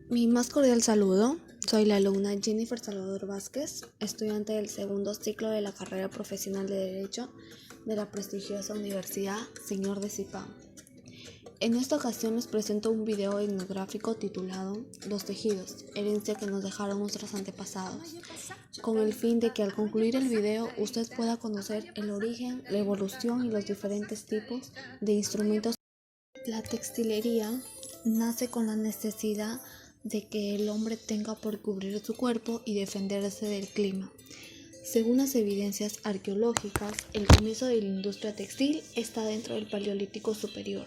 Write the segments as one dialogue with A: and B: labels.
A: Mi más cordial saludo. Soy la alumna Jennifer Salvador Vázquez, estudiante del segundo ciclo de la carrera profesional de Derecho de la prestigiosa Universidad Señor de Cipán. En esta ocasión les presento un video etnográfico titulado Los tejidos, herencia que nos dejaron nuestros antepasados, con el fin de que al concluir el video usted pueda conocer el origen, la evolución y los diferentes tipos de instrumentos. La textilería nace con la necesidad de que el hombre tenga por cubrir su cuerpo y defenderse del clima. Según las evidencias arqueológicas, el comienzo de la industria textil está dentro del Paleolítico Superior.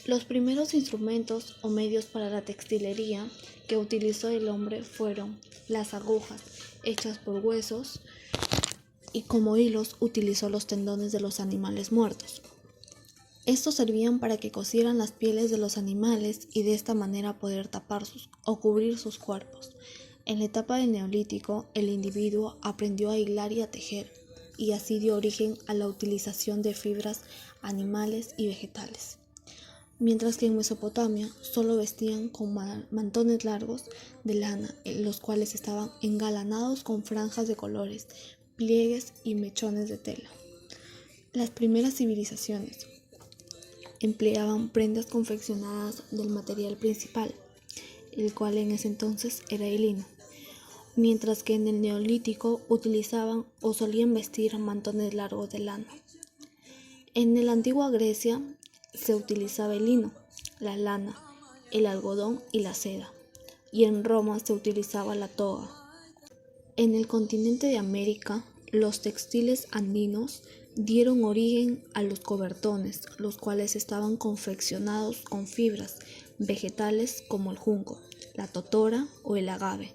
A: Los primeros instrumentos o medios para la textilería que utilizó el hombre fueron las agujas, hechas por huesos, y como hilos utilizó los tendones de los animales muertos. Estos servían para que cosieran las pieles de los animales y de esta manera poder tapar o cubrir sus cuerpos. En la etapa del Neolítico, el individuo aprendió a hilar y a tejer, y así dio origen a la utilización de fibras animales y vegetales. Mientras que en Mesopotamia solo vestían con mantones largos de lana, los cuales estaban engalanados con franjas de colores, pliegues y mechones de tela. Las primeras civilizaciones empleaban prendas confeccionadas del material principal, el cual en ese entonces era el lino, mientras que en el Neolítico utilizaban o solían vestir mantones largos de lana. En la antigua Grecia se utilizaba el lino, la lana, el algodón y la seda, y en Roma se utilizaba la toga. En el continente de América, los textiles andinos dieron origen a los cobertones, los cuales estaban confeccionados con fibras vegetales como el junco, la totora o el agave.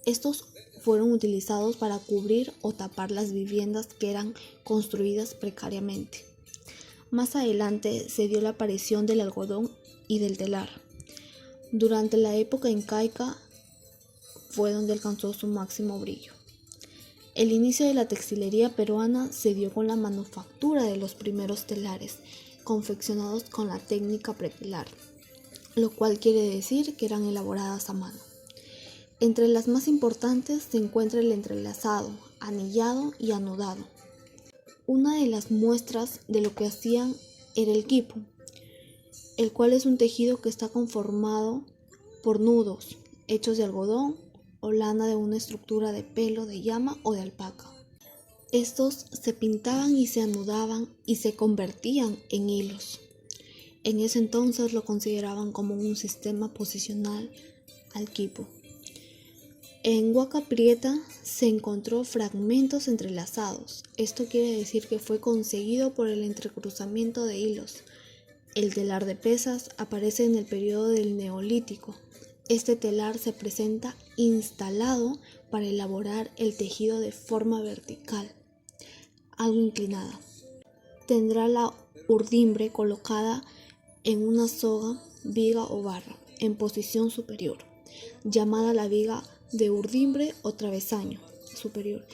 A: Estos fueron utilizados para cubrir o tapar las viviendas que eran construidas precariamente. Más adelante se dio la aparición del algodón y del telar. Durante la época incaica fue donde alcanzó su máximo brillo. El inicio de la textilería peruana se dio con la manufactura de los primeros telares, confeccionados con la técnica pretelar, lo cual quiere decir que eran elaboradas a mano. Entre las más importantes se encuentra el entrelazado, anillado y anudado. Una de las muestras de lo que hacían era el quipu, el cual es un tejido que está conformado por nudos hechos de algodón o lana de una estructura de pelo de llama o de alpaca. Estos se pintaban y se anudaban y se convertían en hilos. En ese entonces lo consideraban como un sistema posicional al quipu. En Huaca Prieta se encontró fragmentos entrelazados. Esto quiere decir que fue conseguido por el entrecruzamiento de hilos. El telar de pesas aparece en el periodo del Neolítico. Este telar se presenta instalado para elaborar el tejido de forma vertical, algo inclinada. Tendrá la urdimbre colocada en una soga, viga o barra, en posición superior, llamada la viga de urdimbre o travesaño superior,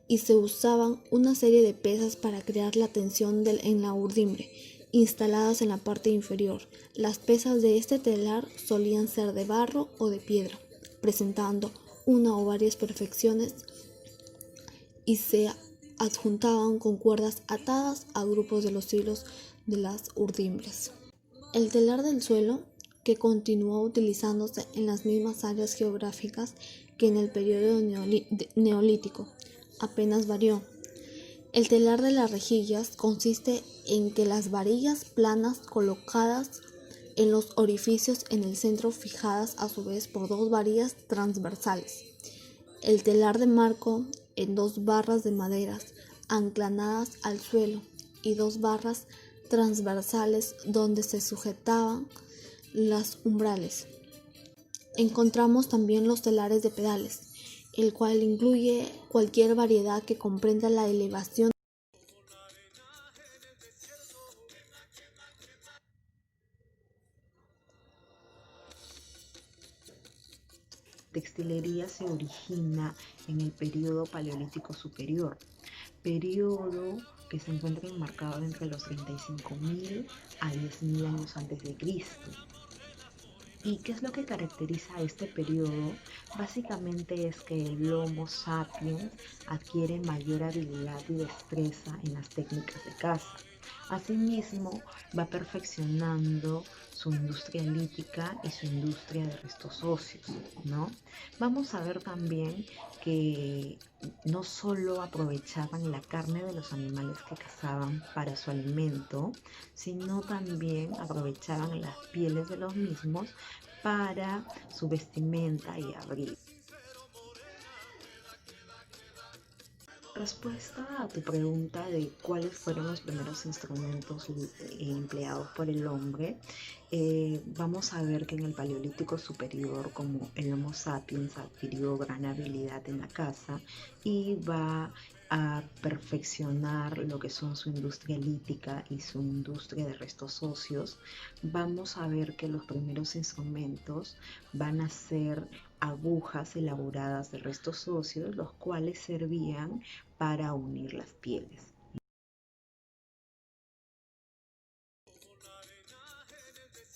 A: y se usaban una serie de pesas para crear la tensión en la urdimbre, instaladas en la parte inferior. Las pesas de este telar solían ser de barro o de piedra, presentando una o varias perfecciones y se adjuntaban con cuerdas atadas a grupos de los hilos de las urdimbres. El telar del suelo, que continuó utilizándose en las mismas áreas geográficas que en el periodo neolítico, apenas varió. El telar de las rejillas consiste en que las varillas planas colocadas en los orificios en el centro fijadas a su vez por dos varillas transversales. El telar de marco en dos barras de maderas anclanadas al suelo y dos barras transversales donde se sujetaban las umbrales. Encontramos también los telares de pedales, el cual incluye cualquier variedad que comprenda la elevación.
B: Textilería se origina en el periodo Paleolítico Superior, periodo que se encuentra enmarcado entre los 35.000 a 10.000 años antes de Cristo. ¿Y qué es lo que caracteriza a este periodo? Básicamente es que el Homo sapiens adquiere mayor habilidad y destreza en las técnicas de caza. Asimismo, va perfeccionando su industria lítica y su industria de restos óseos, ¿no? Vamos a ver también que no solo aprovechaban la carne de los animales que cazaban para su alimento, sino también aprovechaban las pieles de los mismos para su vestimenta y abrigo. Respuesta a tu pregunta de cuáles fueron los primeros instrumentos empleados por el hombre, vamos a ver que en el Paleolítico Superior, como el Homo sapiens adquirió gran habilidad en la caza y va a perfeccionar lo que son su industria lítica y su industria de restos óseos, vamos a ver que los primeros instrumentos van a ser agujas elaboradas de restos óseos, los cuales servían para unir las pieles.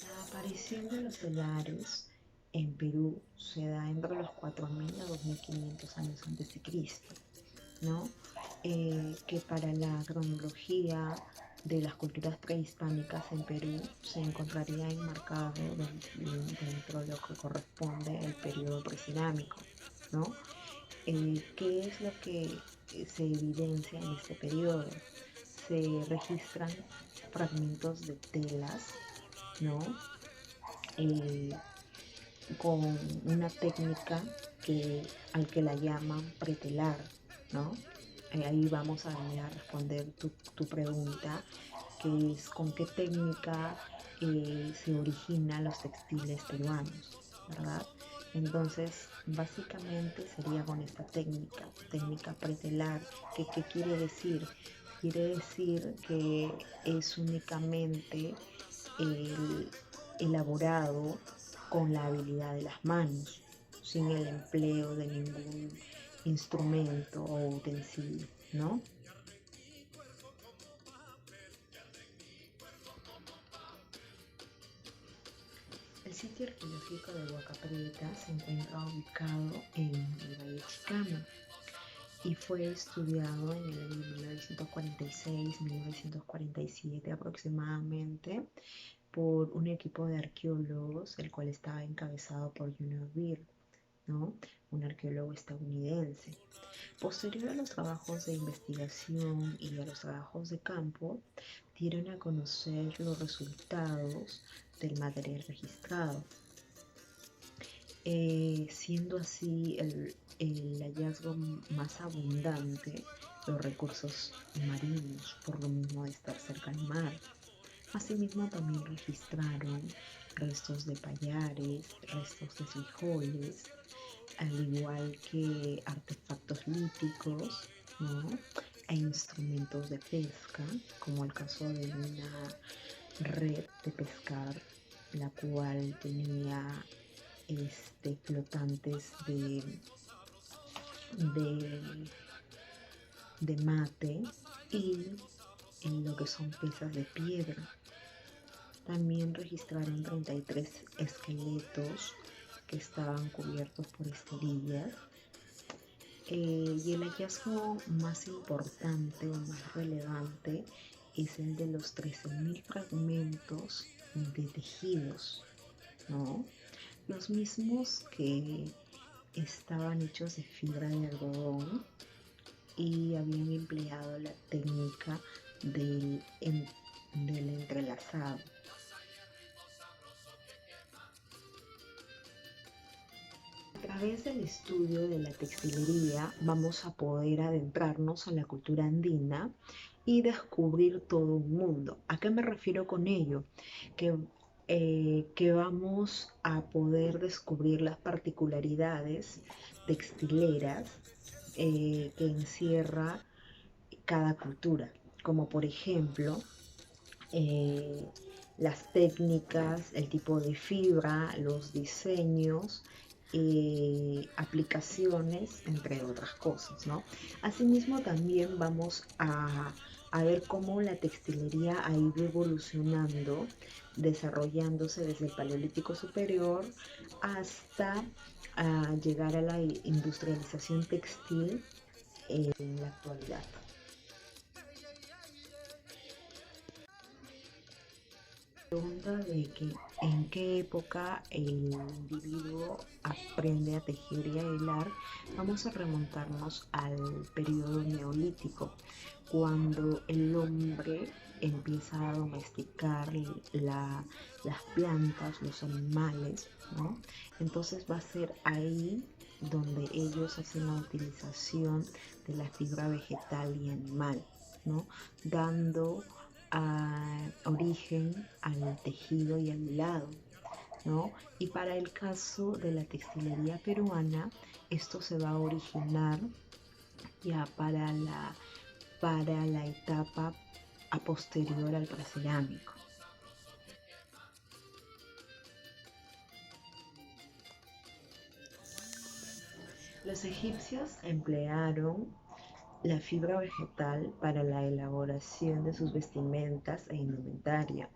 B: La aparición de los telares en Perú se da entre los 4000 a 2500 años antes de Cristo, ¿no? Que para la cronología de las culturas prehispánicas en Perú se encontraría enmarcado dentro de lo que corresponde al periodo precerámico, ¿no? ¿Qué es lo que se evidencia en este periodo? Se registran fragmentos de telas, ¿no? Eh, con una técnica al que la llaman pretelar, ¿no? Ahí vamos a venir a responder tu pregunta, que es con qué técnica se originan los textiles peruanos, ¿verdad? Entonces, básicamente sería con esta técnica pretelar. ¿Qué quiere decir? Quiere decir que es únicamente el elaborado con la habilidad de las manos, sin el empleo de ningún instrumento o utensilio, ¿no? El sitio arqueológico de Huaca Prieta se encuentra ubicado en el Valle Chicama y fue estudiado en el año 1946-1947 aproximadamente por un equipo de arqueólogos, el cual estaba encabezado por Junior Beard, ¿no? Un arqueólogo estadounidense. Posterior a los trabajos de investigación y a los trabajos de campo, dieron a conocer los resultados del material registrado, siendo así el hallazgo más abundante los recursos marinos, por lo mismo de estar cerca al mar. Asimismo también registraron restos de payares, restos de frijoles, al igual que artefactos líticos, ¿no? E instrumentos de pesca, como el caso de una red de pescar, la cual tenía flotantes de, de mate y en lo que son piezas de piedra. También registraron 33 esqueletos que estaban cubiertos por esterillas. Y el hallazgo más importante o más relevante es el de los 13.000 fragmentos de tejidos, ¿no? Los mismos que estaban hechos de fibra de algodón y habían empleado la técnica del entrelazado. A través del estudio de la textilería vamos a poder adentrarnos a la cultura andina y descubrir todo un mundo. ¿A qué me refiero con ello? Que vamos a poder descubrir las particularidades textileras que encierra cada cultura, como por ejemplo las técnicas, el tipo de fibra, los diseños, aplicaciones, entre otras cosas, ¿no? Asimismo, también vamos a ver cómo la textilería ha ido evolucionando desarrollándose desde el Paleolítico Superior hasta llegar a la industrialización textil en la actualidad. Pregunta de que en qué época el individuo aprende a tejer y a hilar, vamos a remontarnos al periodo neolítico, cuando el hombre empieza a domesticar las plantas, los animales, ¿no? Entonces va a ser ahí donde ellos hacen la utilización de la fibra vegetal y animal, ¿no? Dando origen al tejido y al hilado, ¿no? Y para el caso de la textilería peruana, esto se va a originar ya para la etapa a posterior al precerámico. Los egipcios emplearon la fibra vegetal para la elaboración de sus vestimentas e indumentaria.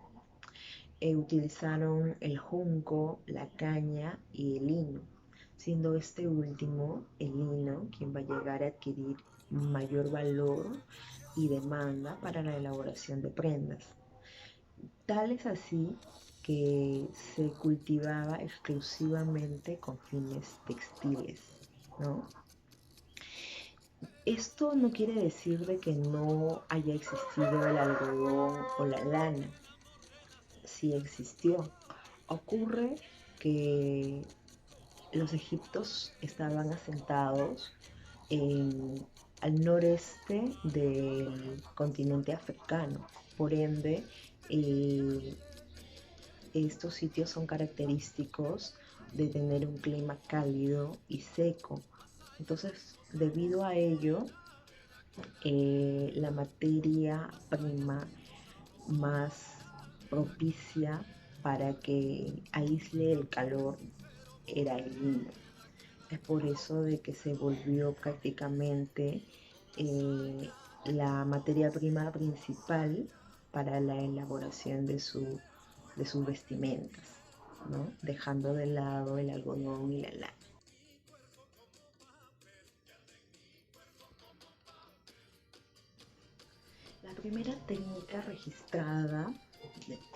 B: Utilizaron el junco, la caña y el lino, siendo este último, el lino, quien va a llegar a adquirir mayor valor y demanda para la elaboración de prendas. Tal es así que se cultivaba exclusivamente con fines textiles, ¿no? Esto no quiere decir de que no haya existido el algodón o la lana. Sí existió. Ocurre que los egipcios estaban asentados al noreste del continente africano. Por ende, estos sitios son característicos de tener un clima cálido y seco. Entonces, debido a ello, la materia prima más propicia para que aísle el calor era el lino. Es por eso de que se volvió prácticamente la materia prima principal para la elaboración de sus vestimentas, ¿no? Dejando de lado el algodón y la lana. La primera técnica registrada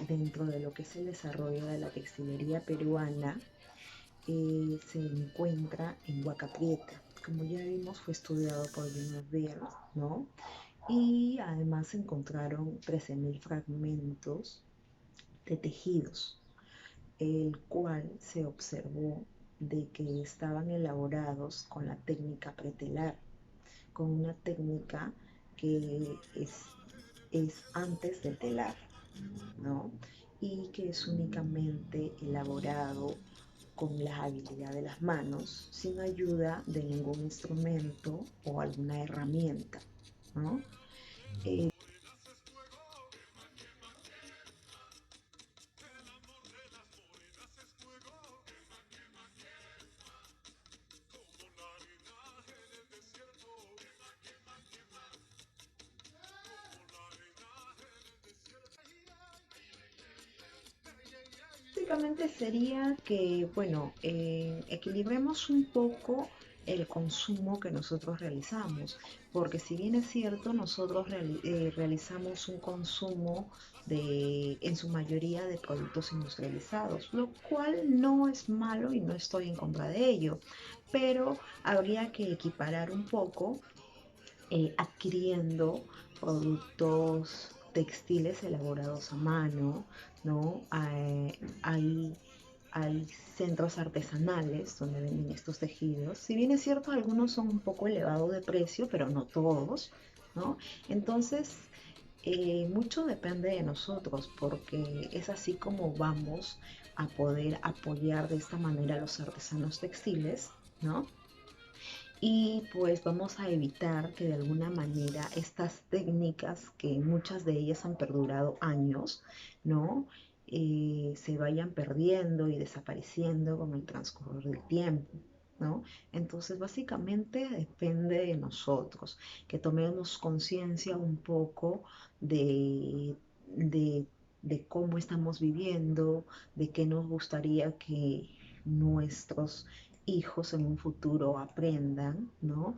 B: dentro de lo que es el desarrollo de la textilería peruana se encuentra en Huaca Prieta. Como ya vimos, fue estudiado por Guinness Beer, ¿no? Y además se encontraron 13.000 fragmentos de tejidos, el cual se observó de que estaban elaborados con la técnica pretelar, con una técnica que es antes de telar, ¿no? Y que es únicamente elaborado con la habilidad de las manos, sin ayuda de ningún instrumento o alguna herramienta, ¿no? Básicamente sería que, bueno, equilibremos un poco el consumo que nosotros realizamos, porque si bien es cierto, nosotros realizamos un consumo en su mayoría de productos industrializados, lo cual no es malo y no estoy en contra de ello, pero habría que equiparar un poco adquiriendo productos textiles elaborados a mano, ¿no? Hay centros artesanales donde venden estos tejidos. Si bien es cierto, algunos son un poco elevados de precio, pero no todos, ¿no? Entonces, mucho depende de nosotros, porque es así como vamos a poder apoyar de esta manera a los artesanos textiles, ¿no? Y pues vamos a evitar que de alguna manera estas técnicas, que muchas de ellas han perdurado años, ¿no? Se vayan perdiendo y desapareciendo con el transcurrir del tiempo, ¿no? Entonces básicamente depende de nosotros, que tomemos conciencia un poco de de cómo estamos viviendo, de qué nos gustaría que nuestros hijos en un futuro aprendan, ¿no?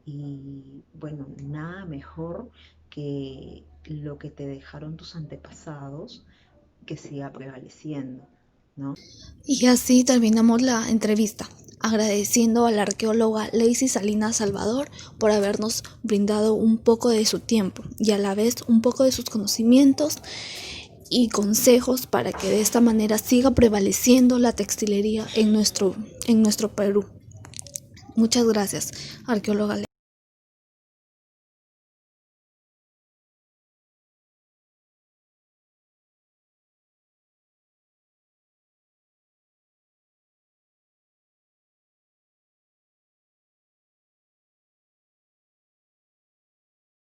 B: Y bueno, nada mejor que lo que te dejaron tus antepasados que siga prevaleciendo, ¿no?
A: Y así terminamos la entrevista, agradeciendo a la arqueóloga Lacey Salinas Salvador por habernos brindado un poco de su tiempo y a la vez un poco de sus conocimientos y consejos para que de esta manera siga prevaleciendo la textilería en nuestro Perú. Muchas gracias, arqueóloga.